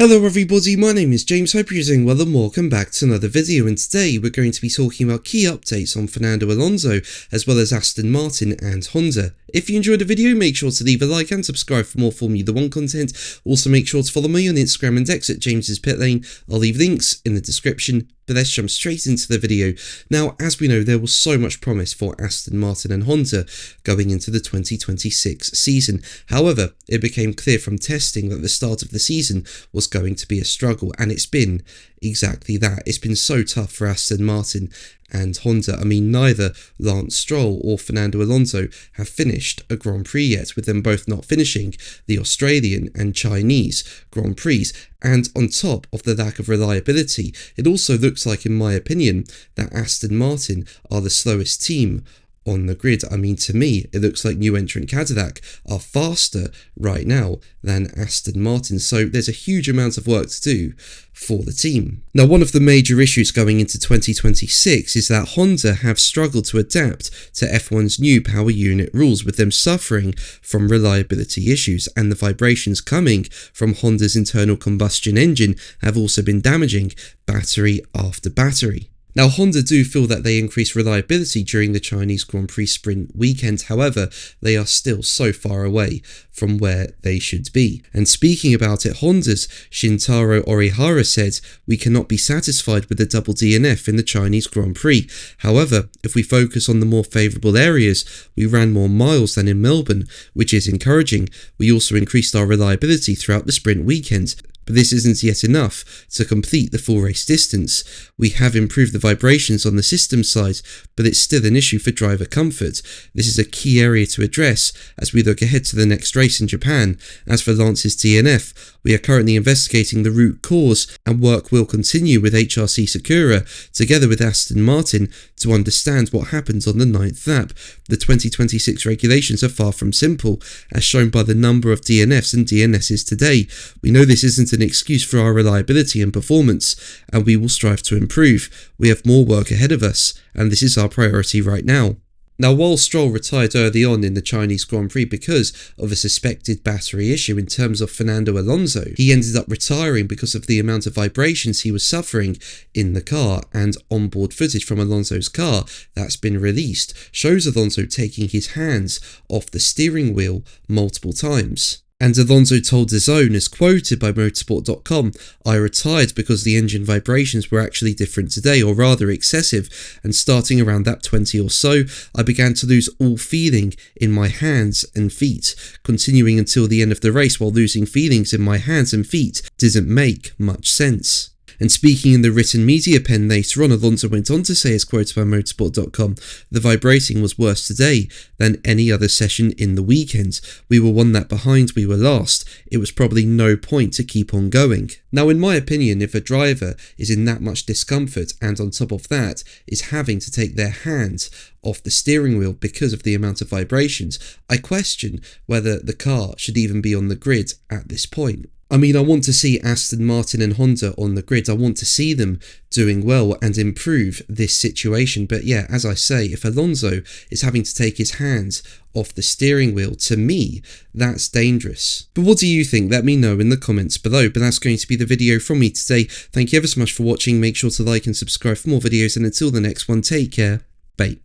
Hello everybody, my name is James, hope you're doing well and welcome back to another video, and today we're going to be talking about key updates on Fernando Alonso as well as Aston Martin and Honda. If you enjoyed the video, make sure to leave a like and subscribe for more Formula 1 content. Also make sure to follow me on Instagram and X at James's Pit Lane. I'll leave links in the description. But let's jump straight into the video. Now, as we know, there was so much promise for Aston Martin and Honda going into the 2026 season. However, it became clear from testing that the start of the season was going to be a struggle, and it's been exactly that. It's been so tough for Aston Martin and Honda. I mean, neither Lance Stroll or Fernando Alonso have finished a Grand Prix yet, with them both not finishing the Australian and Chinese Grand Prix. And on top of the lack of reliability, it also looks like, in my opinion, that Aston Martin are the slowest team on the grid. I mean, to me, it looks like new entrant Cadillac are faster right now than Aston Martin. So there's a huge amount of work to do for the team. Now, one of the major issues going into 2026 is that Honda have struggled to adapt to F1's new power unit rules, with them suffering from reliability issues, and the vibrations coming from Honda's internal combustion engine have also been damaging battery after battery. Now, Honda do feel that they increased reliability during the Chinese Grand Prix sprint weekend. However, they are still so far away from where they should be. And speaking about it, Honda's Shintaro Orihara said, "We cannot be satisfied with the double DNF in the Chinese Grand Prix. However, if we focus on the more favourable areas, we ran more miles than in Melbourne, which is encouraging. We also increased our reliability throughout the sprint weekend. But this isn't yet enough to complete the full race distance. We have improved the vibrations on the system side, but it's still an issue for driver comfort. This is a key area to address as we look ahead to the next race in Japan. As for Lance's DNF, we are currently investigating the root cause, and work will continue with HRC Sakura together with Aston Martin to understand what happened on the 9th lap. The 2026 regulations are far from simple, as shown by the number of DNFs and DNSs today. We know this isn't an excuse for our reliability and performance, and we will strive to improve. We have more work ahead of us, and this is our priority right now." Now, while Stroll retired early on in the Chinese Grand Prix because of a suspected battery issue in terms of Fernando Alonso, he ended up retiring because of the amount of vibrations he was suffering in the car, and onboard footage from Alonso's car that's been released shows Alonso taking his hands off the steering wheel multiple times. And Alonso told DAZN, as quoted by motorsport.com, "I retired because the engine vibrations were actually different today, or rather excessive, and starting around lap 20 or so, I began to lose all feeling in my hands and feet. Continuing until the end of the race while losing feelings in my hands and feet didn't make much sense." And speaking in the written media pen later on, Alonso went on to say, as quoted by motorsport.com, "The vibrating was worse today than any other session in the weekend. We were one lap behind, we were last. It was probably no point to keep on going." Now, in my opinion, if a driver is in that much discomfort, and on top of that is having to take their hands off the steering wheel because of the amount of vibrations, I question whether the car should even be on the grid at this point. I mean, I want to see Aston Martin and Honda on the grid. I want to see them doing well and improve this situation. But yeah, as I say, if Alonso is having to take his hands off the steering wheel, to me, that's dangerous. But what do you think? Let me know in the comments below. But that's going to be the video from me today. Thank you ever so much for watching. Make sure to like and subscribe for more videos. And until the next one, take care. Bye.